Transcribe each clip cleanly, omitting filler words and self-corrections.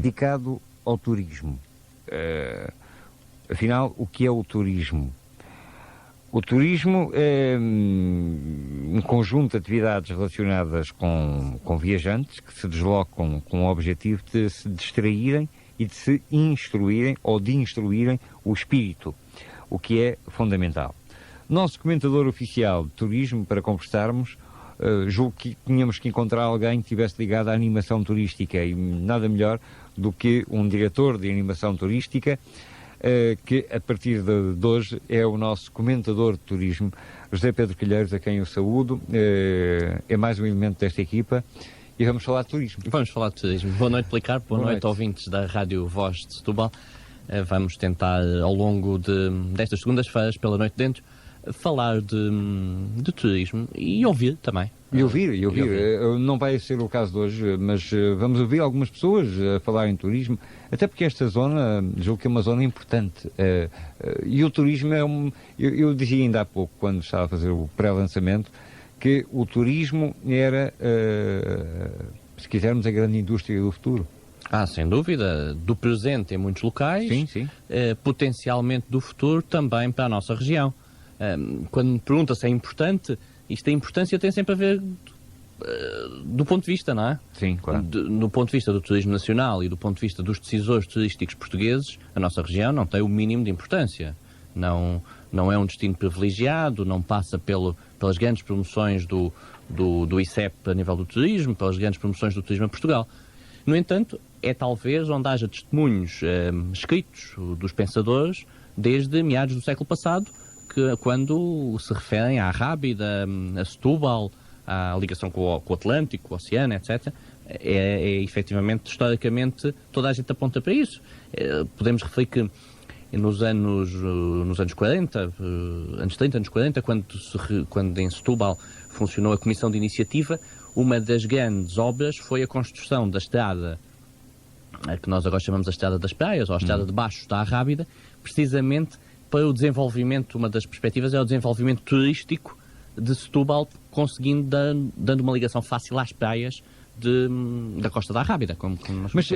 dedicado ao turismo. Afinal, o que é o turismo? O turismo é um conjunto de atividades relacionadas com viajantes que se deslocam com o objetivo de se distraírem e de se instruírem ou de instruírem o espírito, o que é fundamental. Nosso comentador oficial de turismo, para conversarmos, julgo que tínhamos que encontrar alguém que estivesse ligado à animação turística, e nada melhor do que um diretor de animação turística, que a partir de hoje é o nosso comentador de turismo, José Pedro Calheiros, a quem eu saúdo, é mais um elemento desta equipa, e vamos falar de turismo. Vamos falar de turismo. Boa noite, Policarpo. Boa noite, ouvintes da Rádio Voz de Setúbal. Vamos tentar, ao longo destas segundas-feiras, pela noite dentro, falar de turismo e ouvir também. E ouvir. Não vai ser o caso de hoje, mas vamos ouvir algumas pessoas a falar em turismo, até porque esta zona, julgo que é uma zona importante. E o turismo é eu dizia ainda há pouco, quando estava a fazer o pré-lançamento, que o turismo era, se quisermos, a grande indústria do futuro. Sem dúvida. Do presente em muitos locais, sim. Potencialmente do futuro também para a nossa região. Quando me pergunta se é importante, isto a importância tem sempre a ver do ponto de vista, não é? Sim, claro. Do ponto de vista do turismo nacional e do ponto de vista dos decisores turísticos portugueses, a nossa região não tem o mínimo de importância. Não é um destino privilegiado, não passa pelas grandes promoções do ICEP a nível do turismo, pelas grandes promoções do turismo a Portugal. No entanto, é talvez onde haja testemunhos escritos dos pensadores desde meados do século passado, quando se referem à Rábida, a Setúbal, à ligação com o Atlântico, com o Oceano, etc., efetivamente, historicamente, toda a gente aponta para isso. Podemos referir que nos anos 40, anos 30, anos 40, quando em Setúbal funcionou a Comissão de Iniciativa, uma das grandes obras foi a construção da estrada, que nós agora chamamos a Estrada das Praias, ou a Estrada de Baixo da Rábida, precisamente para o desenvolvimento, uma das perspectivas é o desenvolvimento turístico de Setúbal, conseguindo dando uma ligação fácil às praias da Costa da Rábida. Mas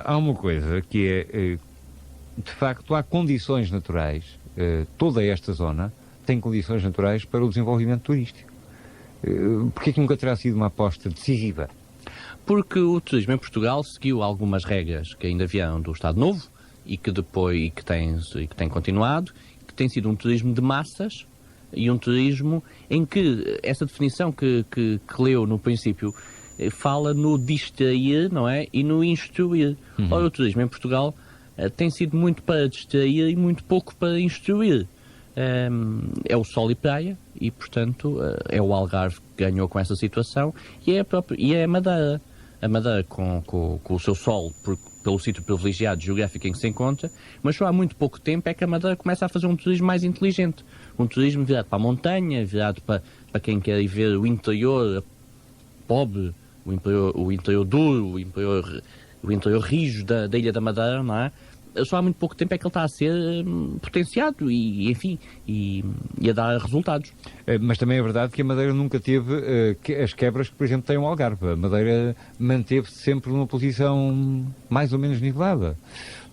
há uma coisa que é, de facto, há condições naturais, toda esta zona tem condições naturais para o desenvolvimento turístico. Porquê é que nunca terá sido uma aposta decisiva? Porque o turismo em Portugal seguiu algumas regras que ainda vieram do Estado Novo, e que tem continuado, que tem sido um turismo de massas e um turismo em que essa definição que leu no princípio fala no distrair, não é? E no instruir. Ora, o turismo em Portugal tem sido muito para distrair e muito pouco para instruir. É o sol e praia e, portanto, é o Algarve que ganhou com essa situação e é a Madeira. A Madeira com o seu sol, pelo sítio privilegiado geográfico em que se encontra, mas só há muito pouco tempo é que a Madeira começa a fazer um turismo mais inteligente. Um turismo virado para a montanha, virado para quem quer ir ver o interior pobre, o interior duro, o interior rijo da Ilha da Madeira, não é? Só há muito pouco tempo é que ele está a ser potenciado e a dar resultados. Mas também é verdade que a Madeira nunca teve as quebras que, por exemplo, tem o Algarve. A Madeira manteve-se sempre numa posição mais ou menos nivelada.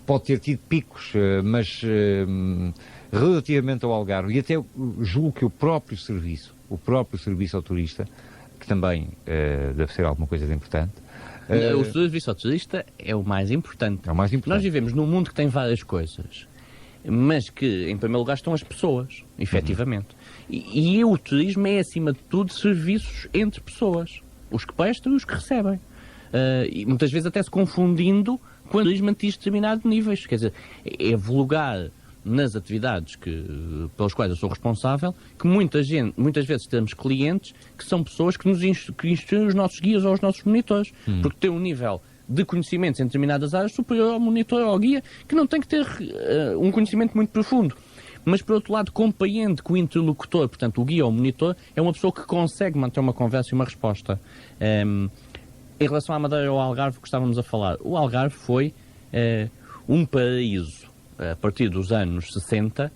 Pode ter tido picos, mas relativamente ao Algarve, e até julgo que o próprio serviço ao turista, que também deve ser alguma coisa de importante. O serviço ao turista é o mais importante. É o mais importante. Nós vivemos num mundo que tem várias coisas, mas que, em primeiro lugar, estão as pessoas, efetivamente. E o turismo é, acima de tudo, serviços entre pessoas. Os que prestam e os que recebem. E muitas vezes até se confundindo com o turismo a determinados níveis. Quer dizer, é vulgar nas atividades pelas quais eu sou responsável, que muitas vezes temos clientes que são pessoas que instruem os nossos guias ou os nossos monitores, porque têm um nível de conhecimentos em determinadas áreas superior ao monitor ou ao guia, que não tem que ter um conhecimento muito profundo. Mas, por outro lado, compreende que o interlocutor, portanto, o guia ou o monitor, é uma pessoa que consegue manter uma conversa e uma resposta. Em relação à Madeira ou ao Algarve que estávamos a falar, o Algarve foi um paraíso a partir dos anos 60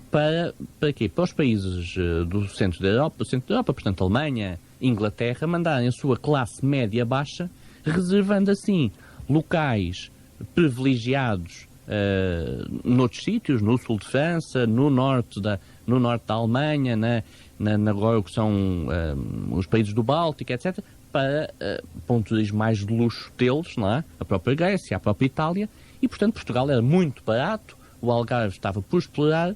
para quê? Para os países do centro da Europa, portanto, Alemanha, Inglaterra, mandarem a sua classe média baixa, reservando assim locais privilegiados noutros sítios, no sul de França, no norte da Alemanha, agora o que são os países do Báltico, etc., para um turismo mais de luxo deles, não é? A própria Grécia, a própria Itália, e portanto Portugal era muito barato, o Algarve estava por explorar,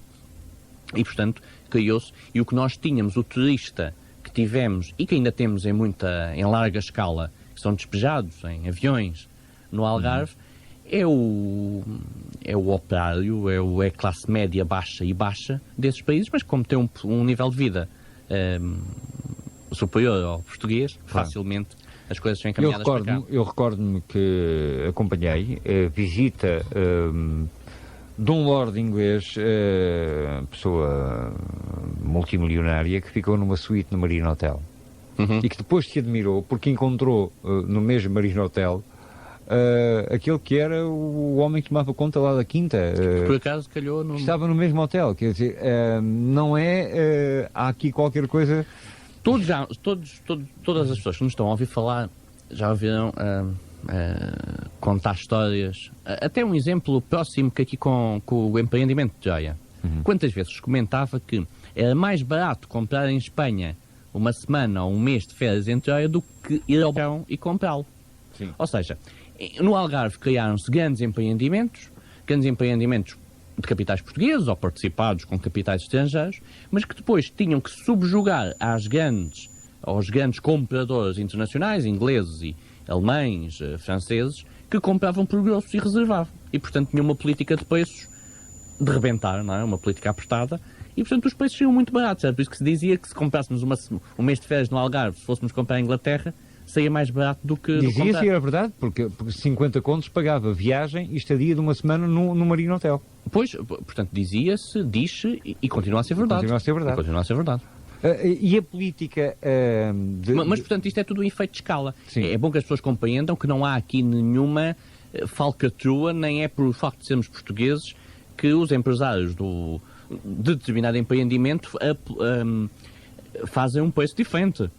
e portanto criou-se, e o que nós tínhamos, o turista que tivemos, e que ainda temos em larga escala, que são despejados em aviões no Algarve, é o operário, é a classe média baixa e baixa desses países, mas como tem um nível de vida superior ao português, facilmente as coisas são encaminhadas para cá. Eu recordo-me que acompanhei a visita de um lord inglês, pessoa multimilionária, que ficou numa suíte no Marino Hotel. E que depois se admirou porque encontrou no mesmo Marino Hotel aquele que era o homem que tomava conta lá da quinta. Por acaso calhou no... Estava no mesmo hotel, quer dizer, não é... há aqui qualquer coisa... Todas as pessoas que nos estão a ouvir falar já ouviram contar histórias. Até um exemplo próximo que aqui com o empreendimento de joia. Quantas vezes comentava que era mais barato comprar em Espanha uma semana ou um mês de férias em joia do que ir ao Barão e comprá-lo. Sim. Ou seja, no Algarve criaram-se grandes empreendimentos de capitais portugueses ou participados com capitais estrangeiros, mas que depois tinham que subjugar aos grandes compradores internacionais, ingleses e alemães, franceses, que compravam por grosso e reservavam. E, portanto, tinham uma política de preços de rebentar, não é? Uma política apertada, e, portanto, os preços seriam muito baratos. Era por isso que se dizia que se comprássemos um mês de férias no Algarve, se fôssemos comprar em Inglaterra, saía mais barato do que... Dizia-se e era verdade, porque 50 contos pagava viagem e estadia de uma semana no Marino Hotel. Pois, portanto, dizia-se, diz-se e continua a ser verdade. Continua a ser verdade. Continua a ser verdade. E a política... Mas, portanto, isto é tudo um efeito de escala. Sim. É bom que as pessoas compreendam que não há aqui nenhuma falcatrua, nem é por facto de sermos portugueses que os empresários de determinado empreendimento fazem um preço diferente.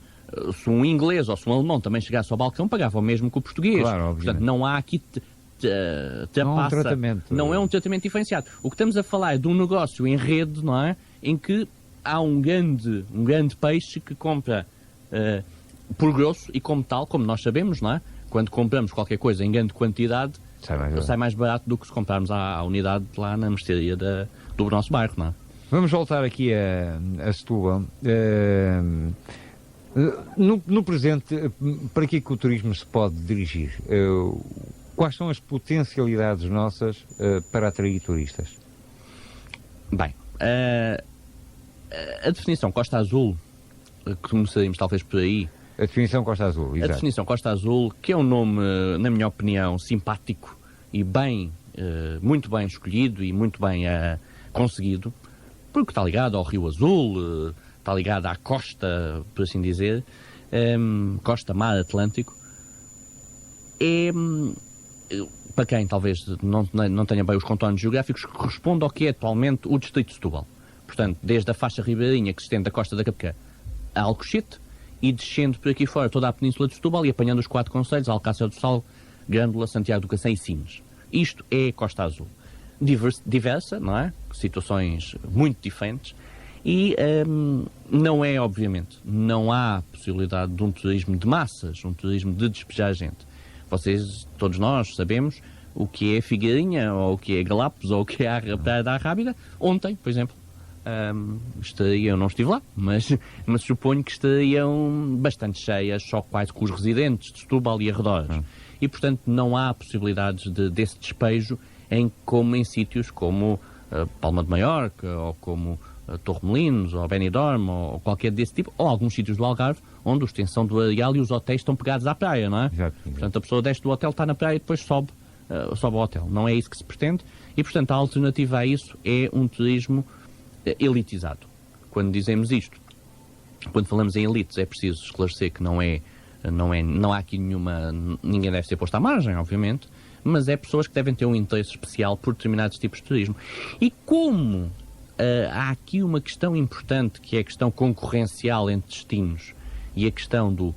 Se um inglês ou se um alemão também chegasse ao balcão, pagava o mesmo que o português. Claro, portanto, não há aqui não é um tratamento diferenciado. O que estamos a falar é de um negócio em rede, não é? Em que há um grande peixe que compra por grosso e como tal, como nós sabemos, não é? Quando compramos qualquer coisa em grande quantidade, sai mais barato do que se comprarmos à unidade lá na mercearia do nosso bairro, não é? Vamos voltar aqui a Setúbal. No presente, para que o turismo se pode dirigir? Quais são as potencialidades nossas para atrair turistas? Bem, a definição Costa Azul, começaríamos talvez por aí. A definição Costa Azul, exato. A definição Costa Azul, que é um nome, na minha opinião, simpático e muito bem escolhido e muito bem conseguido, porque está ligado ao Rio Azul, está ligado à costa, por assim dizer, costa, mar Atlântico. Para quem talvez não tenha bem os contornos geográficos, corresponde ao que é atualmente o distrito de Setúbal. Portanto, desde a faixa ribeirinha que se estende da costa da Capicã a Alcochete, e descendo por aqui fora toda a península de Setúbal e apanhando os 4 concelhos, Alcácer do Sal, Grândola, Santiago do Cacém e Sines. Isto é Costa Azul. Diversa, não é? Situações muito diferentes. E não é, obviamente, não há possibilidade de um turismo de massas, um turismo de despejar gente. Vocês, todos nós, sabemos o que é Figueirinha, ou o que é Galapos, ou o que é a Praia da Arrábida. Ontem, por exemplo, eu não estive lá, mas suponho que estariam bastante cheias, só quase com os residentes de Setúbal e arredores. E, portanto, não há possibilidades desse despejo em sítios como Palma de Maiorca, ou como Torremolinos, ou Benidorm, ou qualquer desse tipo, ou alguns sítios do Algarve, onde a extensão do areal e os hotéis estão pegados à praia, não é? Exato. Portanto, a pessoa desce do hotel, está na praia e depois sobe ao hotel. Não é isso que se pretende. E, portanto, a alternativa a isso é um turismo elitizado. Quando dizemos isto, quando falamos em elites, é preciso esclarecer que não há aqui ninguém deve ser posto à margem, obviamente, mas é pessoas que devem ter um interesse especial por determinados tipos de turismo. E como há aqui uma questão importante, que é a questão concorrencial entre destinos e a questão do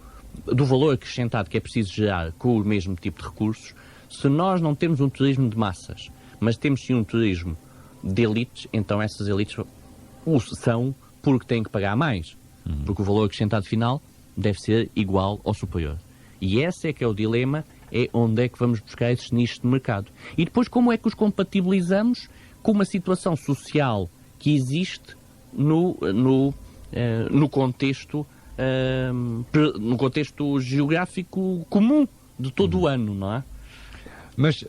valor acrescentado que é preciso gerar com o mesmo tipo de recursos, Se nós não temos um turismo de massas, mas temos sim um turismo de elites, então essas elites o são porque têm que pagar mais. Porque o valor acrescentado final deve ser igual ou superior. E esse é que é o dilema, é onde é que vamos buscar esses nichos de mercado. E depois como é que os compatibilizamos com uma situação social que existe no contexto geográfico comum de todo o ano, não é? Mas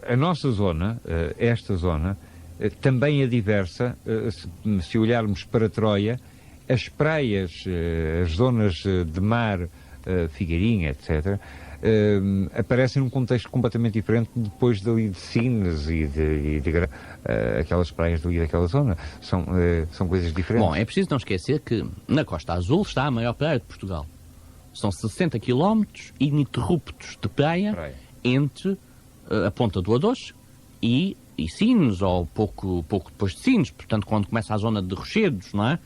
a nossa zona, esta zona, também é diversa. Se olharmos para Troia, as praias, as zonas de mar, Figueirinha, etc., aparecem num contexto completamente diferente depois dali de Sines e de aquelas praias dali daquela zona. São coisas diferentes. Bom, é preciso não esquecer que na Costa Azul está a maior praia de Portugal. São 60 km ininterruptos de praia entre a Ponta do Adoche e Sines, ou pouco depois de Sines, portanto, quando começa a zona de Rochedos, não é?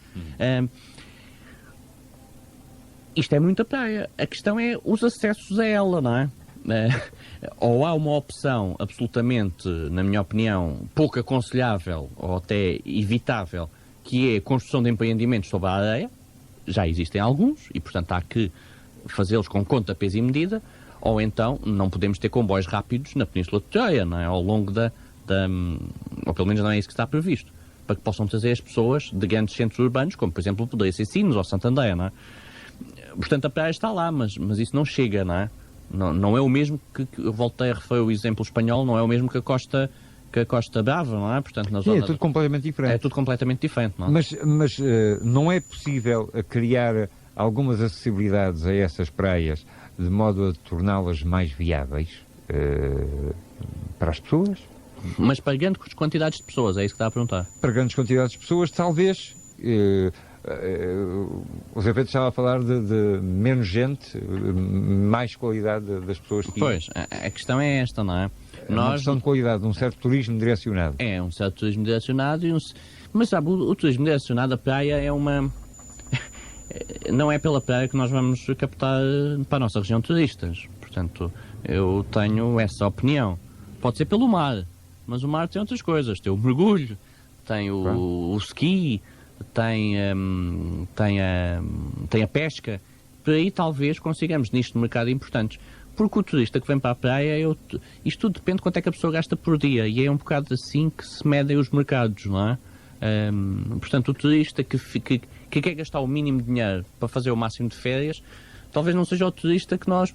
Isto é muita praia. A questão é os acessos a ela, não é? Ou há uma opção absolutamente, na minha opinião, pouco aconselhável, ou até evitável, que é a construção de empreendimentos sobre a areia. Já existem alguns, e portanto há que fazê-los com conta, peso e medida, ou então não podemos ter comboios rápidos na Península de Troia, não é? Ao longo ou pelo menos não é isso que está previsto, para que possam trazer as pessoas de grandes centros urbanos, como por exemplo poderia ser Sines ou Santander, não é? Portanto, a praia está lá, mas isso não chega, não é? Não é o mesmo que eu voltei a referir o exemplo espanhol, não é o mesmo que a Costa Brava, não é? Portanto, na zona é tudo completamente diferente. É tudo completamente diferente, não é? Mas não é possível criar algumas acessibilidades a essas praias de modo a torná-las mais viáveis para as pessoas? Mas para grandes quantidades de pessoas, é isso que está a perguntar? Para grandes quantidades de pessoas, talvez. O Zé Pedro estava a falar de menos gente, mais qualidade das pessoas que... Pois, a questão é esta, não é? Uma questão de qualidade, um certo turismo direcionado. É, um certo turismo direcionado, mas sabe, o turismo direcionado, a praia é uma... Não é pela praia que nós vamos captar para a nossa região turistas. Portanto, eu tenho essa opinião. Pode ser pelo mar, mas o mar tem outras coisas. Tem o mergulho, tem o ski, tem a pesca. Por aí talvez consigamos nisto de mercado importantes. Porque o turista que vem para a praia, isto tudo depende de quanto é que a pessoa gasta por dia. E é um bocado assim que se medem os mercados, não é? Portanto, o turista que quer gastar o mínimo de dinheiro para fazer o máximo de férias, talvez não seja o turista que nós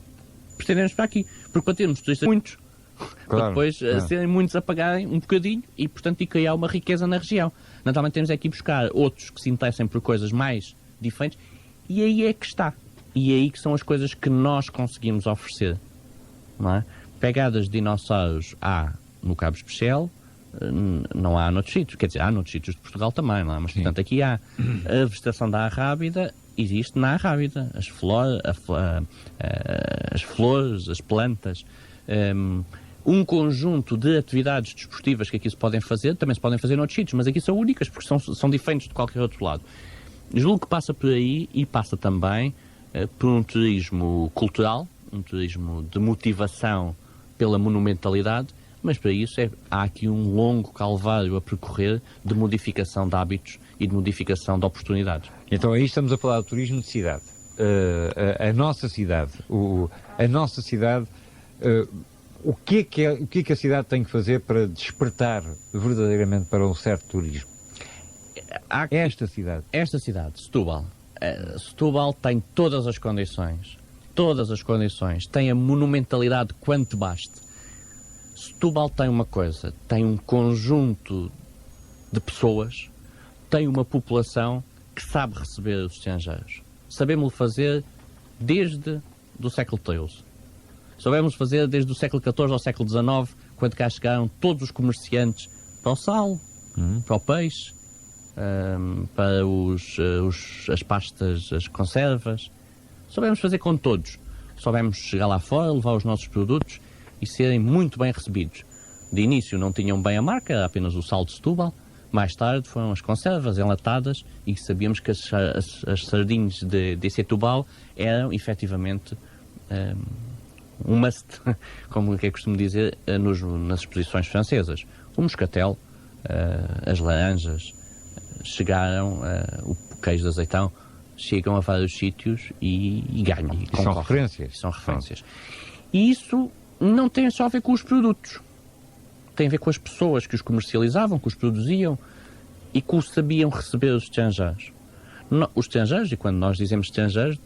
pretendemos para aqui. Porque para termos turistas muitos, para depois serem muitos a pagarem um bocadinho e, portanto, criar uma riqueza na região. Naturalmente temos aqui buscar outros que se interessem por coisas mais diferentes, e aí é que está. E aí que são as coisas que nós conseguimos oferecer, não é? Pegadas de dinossauros há no Cabo Especial, não há noutros sítios. Quer dizer, há noutros sítios de Portugal também, não é? Mas, portanto, aqui há a vegetação da Arrábida, existe na Arrábida. As flores, as plantas, um conjunto de atividades desportivas que aqui se podem fazer, também se podem fazer noutros sítios, mas aqui são únicas porque são diferentes de qualquer outro lado. Julgo que passa por aí e passa também por um turismo cultural, um turismo de motivação pela monumentalidade, mas para isso há aqui um longo calvário a percorrer de modificação de hábitos e de modificação de oportunidades. Então aí estamos a falar de turismo de cidade. A nossa cidade, o que é que a cidade tem que fazer para despertar verdadeiramente para um certo turismo? Esta cidade, Setúbal. Setúbal tem todas as condições, tem a monumentalidade quanto baste. Setúbal tem uma coisa, tem um conjunto de pessoas, tem uma população que sabe receber os estrangeiros. Sabemos fazer desde do século XIII. Sabemos fazer desde o século XIV ao século XIX, quando cá chegaram todos os comerciantes para o sal, para o peixe, para as pastas, as conservas. Soubemos fazer com todos. Soubemos chegar lá fora, levar os nossos produtos e serem muito bem recebidos. De início não tinham bem a marca, era apenas o sal de Setúbal. Mais tarde foram as conservas enlatadas e sabíamos que as sardinhas de Setúbal eram efetivamente must, como é que costumo dizer, nas exposições francesas. O moscatel, as laranjas, chegaram, o queijo de azeitão, chegam a vários sítios e ganham. E são referências. São referências. E isso não tem só a ver com os produtos. Tem a ver com as pessoas que os comercializavam, que os produziam e que os sabiam receber os estrangeiros. Os estrangeiros, e quando nós dizemos estrangeiros,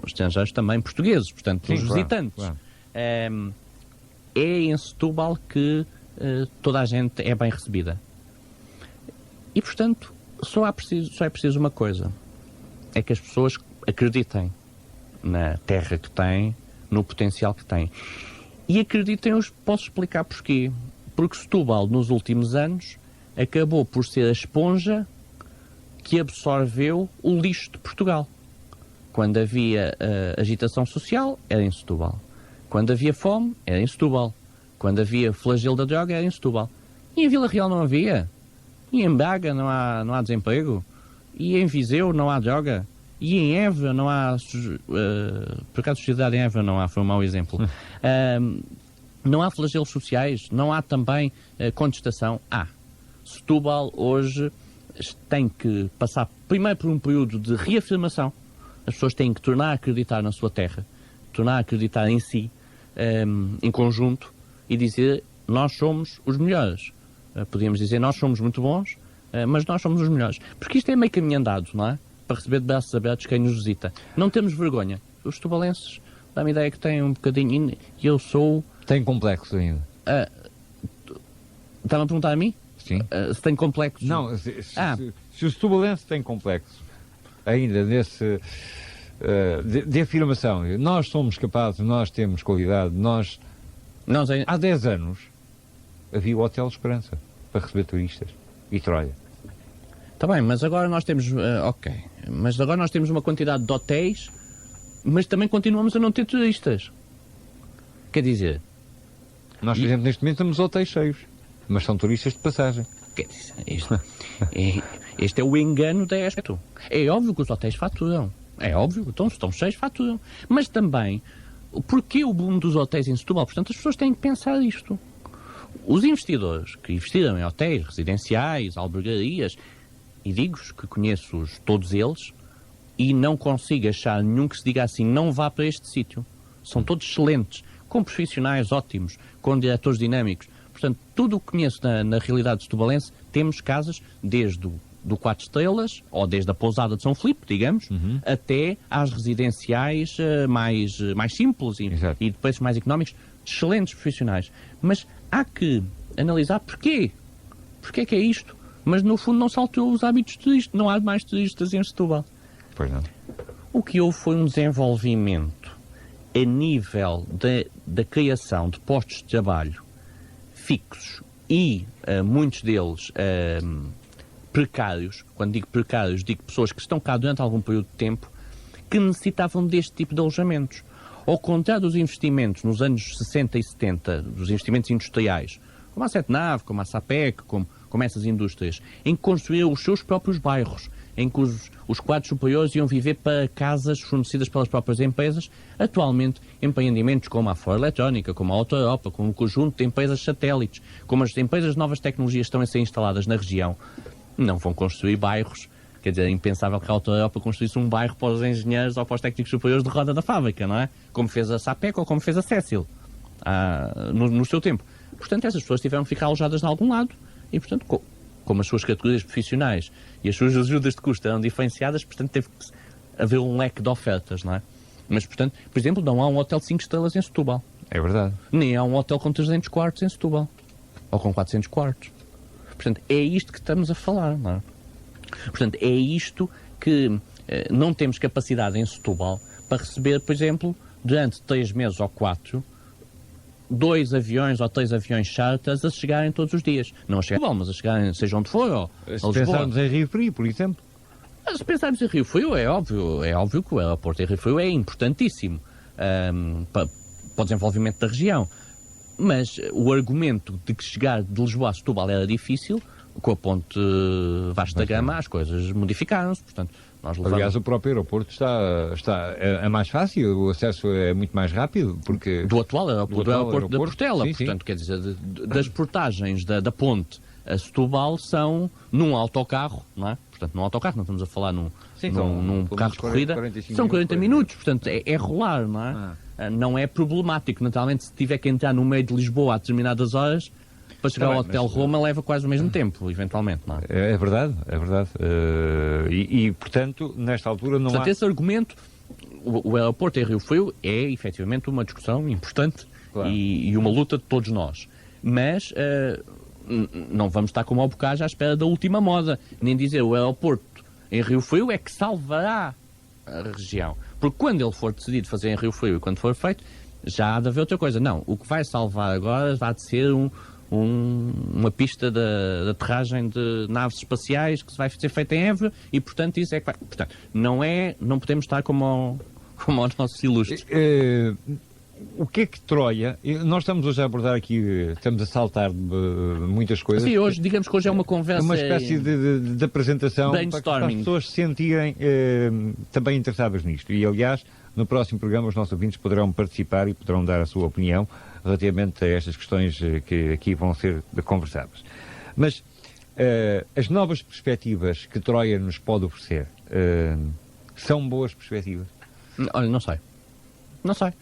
os estrangeiros também portugueses, portanto, os visitantes. Claro. É em Setúbal que toda a gente é bem recebida. E, portanto, só é preciso uma coisa. É que as pessoas acreditem na terra que têm, no potencial que têm. E acreditem, eu posso explicar porquê. Porque Setúbal, nos últimos anos, acabou por ser a esponja que absorveu o lixo de Portugal. Quando havia agitação social, era em Setúbal. Quando havia fome, era em Setúbal. Quando havia flagelo da droga, era em Setúbal. E em Vila Real não havia. E em Braga não há desemprego. E em Viseu não há droga. E em Évora não há... por acaso, sociedade em Évora não há, foi um mau exemplo. Não há flagelos sociais, não há também contestação. Setúbal hoje tem que passar primeiro por um período de reafirmação. As pessoas têm que tornar a acreditar na sua terra, tornar a acreditar em si, em conjunto, e dizer, nós somos os melhores. Podíamos dizer, nós somos muito bons, mas nós somos os melhores. Porque isto é meio caminho andado, não é? Para receber de braços abertos quem nos visita. Não temos vergonha. Os setubalenses, dá-me a ideia que têm um bocadinho, e eu sou... Tem complexo ainda. Estava a perguntar a mim? Sim. Se tem complexos? Não, se o setubalense tem complexo, ainda nesse... de afirmação, nós somos capazes, nós temos qualidade, nós... Há 10 anos havia o Hotel Esperança para receber turistas e Troia. Está bem, mas agora nós temos... mas agora nós temos uma quantidade de hotéis, mas também continuamos a não ter turistas. Quer dizer... Nós, por exemplo, neste momento temos hotéis cheios, mas são turistas de passagem. Quer dizer, este é o engano da Expo. É óbvio que os hotéis faturam. É óbvio, então se estão cheios, faturam. Mas também, porquê o boom dos hotéis em Setúbal? Portanto, as pessoas têm que pensar isto. Os investidores que investiram em hotéis residenciais, albergarias, e digo-vos que conheço todos eles, e não consigo achar nenhum que se diga assim, não vá para este sítio. São todos excelentes, com profissionais ótimos, com diretores dinâmicos. Portanto, tudo o que conheço na realidade setubalense, temos casas desde do 4 estrelas, ou desde a pousada de São Filipe, digamos, até às residenciais mais simples e de preços mais económicos, excelentes profissionais. Mas há que analisar porquê. Porquê que é isto? Mas, no fundo, não se alterou os hábitos turísticos. Não há mais turistas em Setúbal. Pois não. O que houve foi um desenvolvimento a nível da criação de postos de trabalho fixos e muitos deles precários. Quando digo precários, digo pessoas que estão cá durante algum período de tempo que necessitavam deste tipo de alojamentos. Ao contrário dos investimentos nos anos 60 e 70, dos investimentos industriais, como a Sete Nave, como a SAPEC, como essas indústrias, em que construíram os seus próprios bairros, em que os quadros superiores iam viver para casas fornecidas pelas próprias empresas, atualmente empreendimentos como a Ford Eletrónica, como a Auto Europa, como o conjunto de empresas satélites, como as empresas de novas tecnologias estão a ser instaladas na região, não vão construir bairros. Quer dizer, é impensável que a Auto Europa construísse um bairro para os engenheiros ou para os técnicos superiores de roda da fábrica, não é? Como fez a SAPEC ou como fez a Cecil no seu tempo. Portanto, essas pessoas tiveram que ficar alojadas em algum lado e, portanto, como as suas categorias profissionais e as suas ajudas de custo eram diferenciadas, portanto, teve que haver um leque de ofertas, não é? Mas, portanto, por exemplo, não há um hotel de 5 estrelas em Setúbal. É verdade. Nem há um hotel com 300 quartos em Setúbal. Ou com 400 quartos. Portanto, é isto que estamos a falar, não é? Portanto, é isto que não temos capacidade em Setúbal para receber, por exemplo, durante 3 meses ou 4, 2 aviões ou 3 aviões charters a chegarem todos os dias. Não a chegarem, mas a chegarem, seja onde for, ou se pensarmos em Rio Frio, por exemplo. Se pensarmos em Rio Frio, é óbvio que o aeroporto em Rio Frio é importantíssimo para o desenvolvimento da região. Mas o argumento de que chegar de Lisboa a Setúbal era difícil, com a ponte Vasco da Gama, as coisas modificaram-se. Portanto, Nós levamos... Aliás, o próprio aeroporto é mais fácil, o acesso é muito mais rápido, porque... Do atual aeroporto da Portela. Sim, Portanto, sim. quer dizer, das portagens da ponte a Setúbal são num autocarro, não é? Portanto, num autocarro, não estamos a falar num carro de corrida, são 40 minutos, portanto, é rolar, não é? Não é problemático. Naturalmente, se tiver que entrar no meio de Lisboa a determinadas horas, para chegar ao Hotel Roma leva quase o mesmo tempo, eventualmente, não é? É verdade, é verdade. Portanto, nesta altura não Portanto, há... esse argumento, o aeroporto em Rio Frio é, efetivamente, uma discussão importante, claro, e uma luta de todos nós. Mas não vamos estar como ao bocage à espera da última moda, nem dizer o aeroporto em Rio Frio é que salvará a região. Porque quando ele for decidido fazer em Rio Frio e quando for feito, já há de haver outra coisa. Não, o que vai salvar agora vai ser uma pista de aterragem de naves espaciais que vai ser feita em Évora e, portanto, isso é que vai... Portanto, não podemos estar como aos nossos ilustres. O que é que Troia... Nós estamos hoje a abordar aqui, estamos a saltar muitas coisas. Sim, hoje, digamos que hoje é uma conversa... É uma espécie de apresentação para que as pessoas se sentirem também interessadas nisto. E, aliás, no próximo programa os nossos ouvintes poderão participar e poderão dar a sua opinião relativamente a estas questões que aqui vão ser conversadas. Mas as novas perspectivas que Troia nos pode oferecer são boas perspectivas? Olha, não sei. Não sei.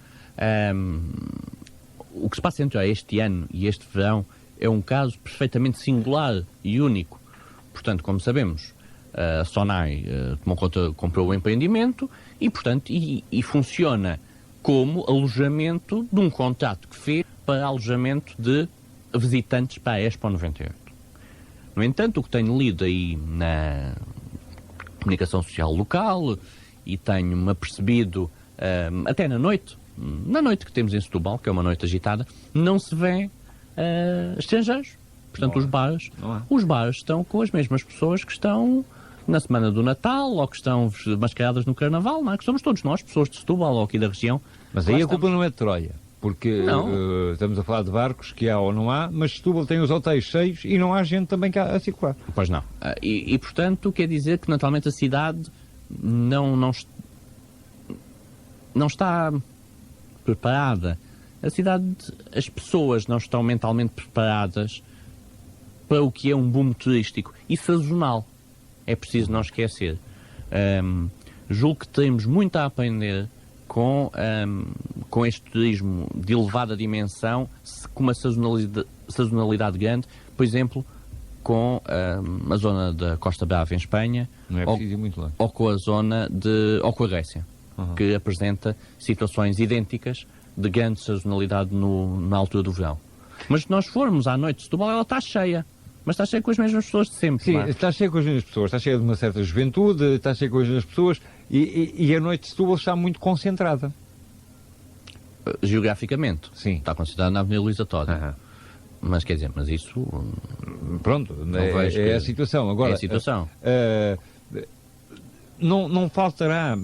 O que se passa entre este ano e este verão é um caso perfeitamente singular e único. Portanto, como sabemos, a Sonai comprou o empreendimento e, portanto, e funciona como alojamento de um contrato que fez para alojamento de visitantes para a Expo 98. No entanto, o que tenho lido aí na comunicação social local e tenho-me apercebido até na noite que temos em Setúbal, que é uma noite agitada, não se vê estrangeiros. Portanto, os bares estão com as mesmas pessoas que estão na semana do Natal ou que estão mascaradas no Carnaval, não é? Que somos todos nós, pessoas de Setúbal ou aqui da região. Mas aí a culpa não é de Troia, porque estamos a falar de barcos que há ou não há, mas Setúbal tem os hotéis cheios e não há gente também cá a circular. Pois não. E portanto, quer dizer que naturalmente a cidade não está preparada. A cidade, as pessoas não estão mentalmente preparadas para o que é um boom turístico e sazonal. É preciso não esquecer. Julgo que temos muito a aprender com este turismo de elevada dimensão, com uma sazonalidade grande, por exemplo, com a zona da Costa Brava em Espanha, não é preciso ir muito longe, ou com a zona ou com a Grécia, que apresenta situações idênticas de grande sazonalidade na altura do verão. Mas se nós formos à noite de Setúbal, ela está cheia. Mas está cheia com as mesmas pessoas de sempre. Sim, claro. Está cheia com as mesmas pessoas, está cheia de uma certa juventude, está cheia com as mesmas pessoas e a noite de Setúbal está muito concentrada. Geograficamente. Sim. Está concentrada na Avenida Luísa Todi. Mas quer dizer, mas isso... Pronto, é a situação. Agora, é a situação. Não faltará...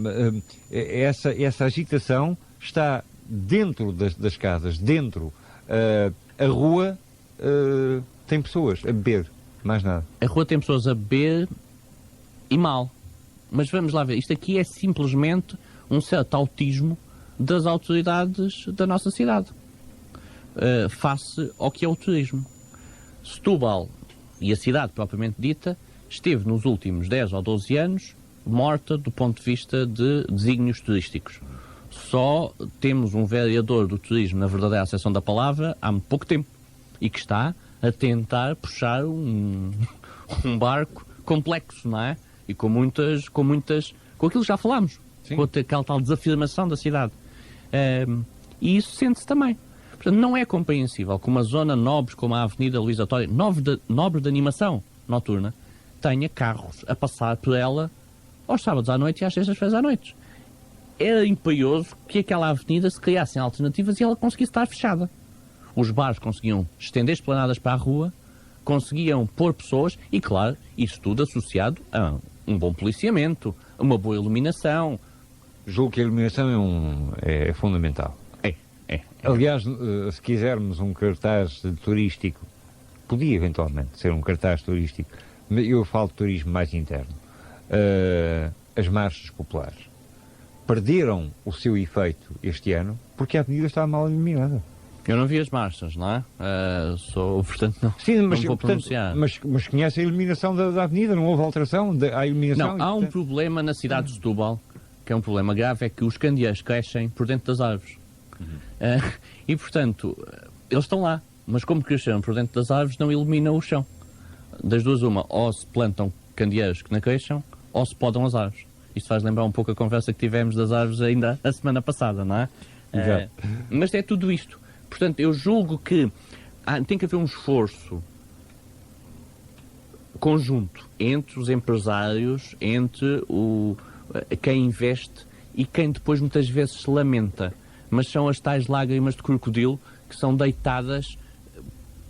Essa agitação está dentro das casas, dentro. A rua... tem pessoas a beber, mais nada. A rua tem pessoas a beber e mal. Mas vamos lá ver, isto aqui é simplesmente um certo autismo das autoridades da nossa cidade. Face ao que é o turismo. Setúbal e a cidade propriamente dita esteve nos últimos 10 ou 12 anos morta do ponto de vista de desígnios turísticos. Só temos um vereador do turismo, na verdadeira acessão da palavra, há muito pouco tempo. E que está a tentar puxar um barco complexo, não é? E com aquilo que já falámos. Sim. Com aquela tal desafirmação da cidade. E isso sente-se também. Portanto, não é compreensível que uma zona nobre como a Avenida Luísa Todi, nobre de animação noturna, tenha carros a passar por ela aos sábados à noite e às sextas-feiras à noite. Era imperioso que aquela avenida se criassem alternativas e ela conseguisse estar fechada. Os bares conseguiam estender esplanadas para a rua, conseguiam pôr pessoas e, claro, isso tudo associado a um bom policiamento, a uma boa iluminação. Julgo que a iluminação é fundamental. Aliás, se quisermos um cartaz turístico, podia eventualmente ser um cartaz turístico, eu falo de turismo mais interno. as marchas populares perderam o seu efeito este ano porque a avenida estava mal iluminada. Eu não vi as marchas, não é? Portanto, não, Sim, mas, não vou portanto, pronunciar. mas conhece a iluminação da avenida? Não houve alteração à iluminação? Não, há um problema na cidade de Setúbal, que é um problema grave, é que os candeeiros crescem por dentro das árvores. E, portanto, eles estão lá, mas como cresceram por dentro das árvores, não iluminam o chão. Das duas, uma, ou se plantam candeeiros que não cresçam, ou se podam as árvores. Isto faz lembrar um pouco a conversa que tivemos das árvores ainda a semana passada, não é? Mas é tudo isto. Portanto, eu julgo que tem que haver um esforço conjunto entre os empresários, entre quem investe e quem depois muitas vezes se lamenta. Mas são as tais lágrimas de crocodilo que são deitadas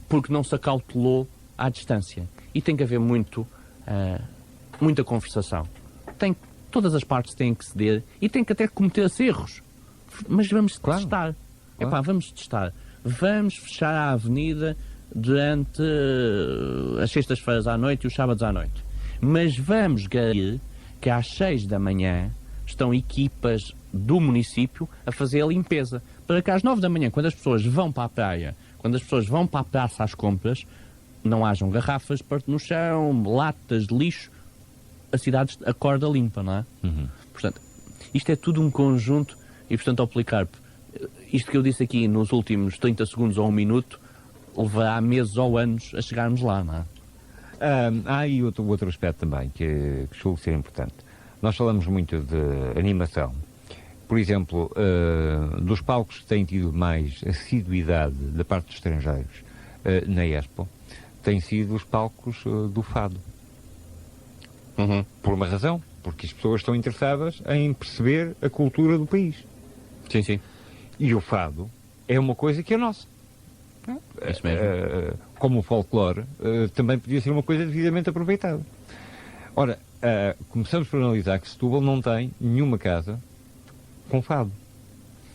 porque não se acautelou à distância. E tem que haver muita conversação. Todas as partes têm que ceder e têm que até cometer erros. Mas vamos testar. Vamos testar. Vamos fechar a avenida durante as sextas-feiras à noite e os sábados à noite. Mas vamos garantir que às 6 da manhã estão equipas do município a fazer a limpeza. Para que às 9 da manhã, quando as pessoas vão para a praia, quando as pessoas vão para a praça às compras, não hajam garrafas no chão, latas de lixo, a cidade acorda limpa, não é? Portanto, isto é tudo um conjunto e, portanto, ao Policarpo, isto que eu disse aqui nos últimos 30 segundos ou 1 minuto, levará meses ou anos a chegarmos lá, não é? Há aí outro aspecto também que julgo ser importante. Nós falamos muito de animação. Por exemplo, dos palcos que têm tido mais assiduidade da parte dos estrangeiros na Expo, têm sido os palcos do fado. Por uma razão, porque as pessoas estão interessadas em perceber a cultura do país. Sim, sim. E o fado é uma coisa que é nossa. Isso mesmo. Como o folclore, também podia ser uma coisa devidamente aproveitada. Ora, começamos por analisar que Setúbal não tem nenhuma casa com fado,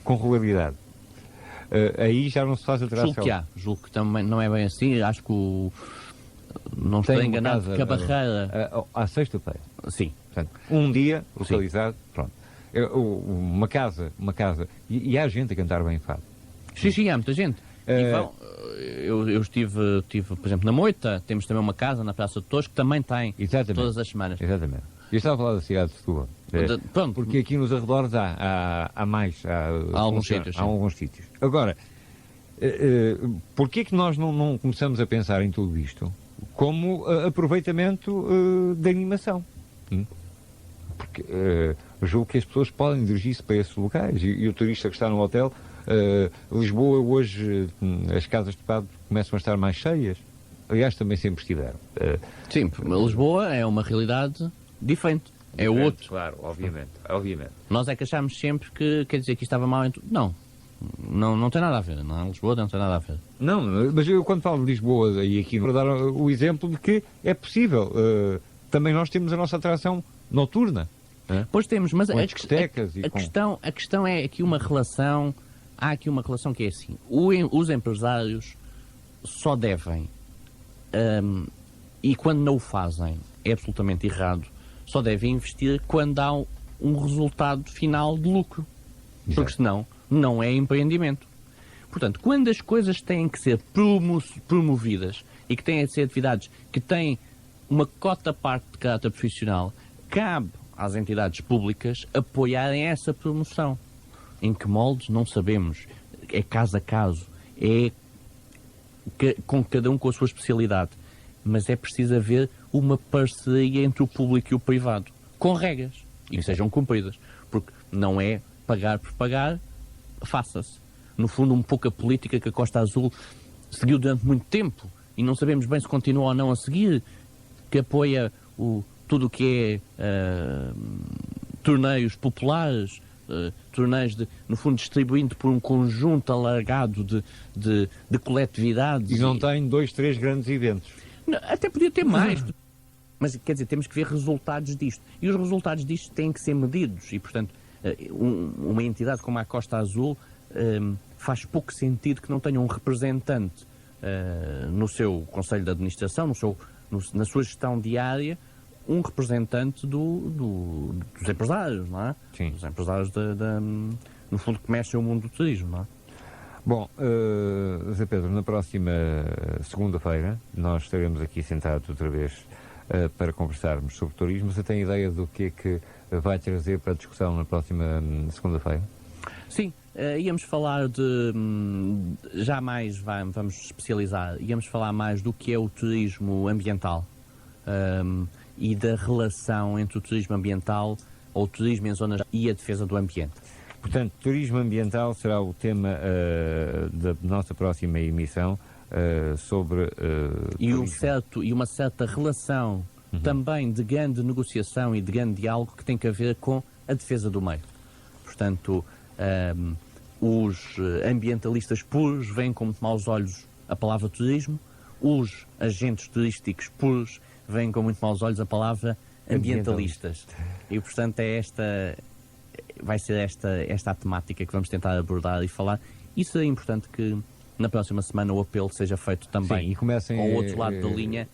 com regularidade. Aí já não se faz alteração. Julgo que também não é bem assim. Acho que não estou enganado, que a Barreira... À sexta-feira. Sim. Portanto, um dia localizado, pronto. Uma casa, e há gente a cantar bem fado. Sim, há muita gente. Eu estive, por exemplo, na Moita, temos também uma casa na Praça de Torres que também tem todas as semanas. Exatamente. Eu estava a falar da cidade de Setúbal. Pronto. Porque aqui nos arredores há alguns sítios. Agora, porquê é que nós não começamos a pensar em tudo isto como aproveitamento da animação? Porque julgo que as pessoas podem dirigir-se para esses locais e o turista que está no hotel... Lisboa hoje, as casas de fado começam a estar mais cheias. Aliás, também sempre estiveram. Sim, Lisboa é uma realidade diferente. É outro. Claro, obviamente. Nós é que achámos sempre que, quer dizer, que estava mal em tudo. Não tem nada a ver. Não, Lisboa não tem nada a ver. Não, mas eu quando falo de Lisboa, e aqui para dar o exemplo de que é possível. Também nós temos a nossa atração noturna. Pois temos, mas a questão é aqui uma relação... Há aqui uma relação que é assim. Os empresários só devem, e quando não o fazem, é absolutamente errado, só devem investir quando há um resultado final de lucro. Exato. Porque senão não é empreendimento. Portanto, quando as coisas têm que ser promovidas e que têm a ser atividades que têm uma cota parte de caráter profissional, cabe às entidades públicas apoiarem essa promoção. Em que moldes, não sabemos. É caso a caso. É com cada um com a sua especialidade. Mas é preciso haver uma parceria entre o público e o privado. Com regras. E que sejam cumpridas. Porque não é pagar por pagar, faça-se. No fundo, um pouco a política que a Costa Azul seguiu durante muito tempo. E não sabemos bem se continua ou não a seguir. Que apoia tudo o que é torneios populares, torneios, no fundo, distribuindo por um conjunto alargado de coletividades. E não tem 2, 3 grandes eventos. Não, até podia ter mais. Mas, quer dizer, temos que ver resultados disto. E os resultados disto têm que ser medidos. E, portanto, uma entidade como a Costa Azul faz pouco sentido que não tenha um representante no seu Conselho de Administração, na sua gestão diária, um representante dos empresários, não é? Sim. Dos empresários, no fundo, que mexem o mundo do turismo, não é? Bom, Zé Pedro, na próxima segunda-feira nós estaremos aqui sentados outra vez para conversarmos sobre turismo. Você tem ideia do que é que vai trazer para a discussão na próxima segunda-feira? Sim, íamos falar vamos especializar, íamos falar mais do que é o turismo ambiental e da relação entre o turismo ambiental ou o turismo em zonas e a defesa do ambiente. Portanto, turismo ambiental será o tema da nossa próxima emissão sobre e uma certa relação também de grande negociação e de grande diálogo que tem que ver com a defesa do meio. Portanto, os ambientalistas puros veem com muito maus olhos a palavra turismo, os agentes turísticos puros veem com muito maus olhos a palavra ambientalistas. E, portanto, vai ser esta a temática que vamos tentar abordar e falar. Isso é importante que na próxima semana o apelo seja feito também. Sim, e comecem ao outro lado da linha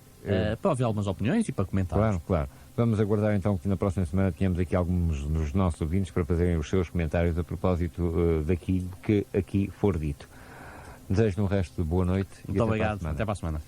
para ouvir algumas opiniões e para comentários. Claro. Vamos aguardar então que na próxima semana tenhamos aqui alguns dos nossos ouvintes para fazerem os seus comentários a propósito daquilo que aqui for dito. Desejo-lhe um resto de boa noite. Muito obrigado. Até para a semana.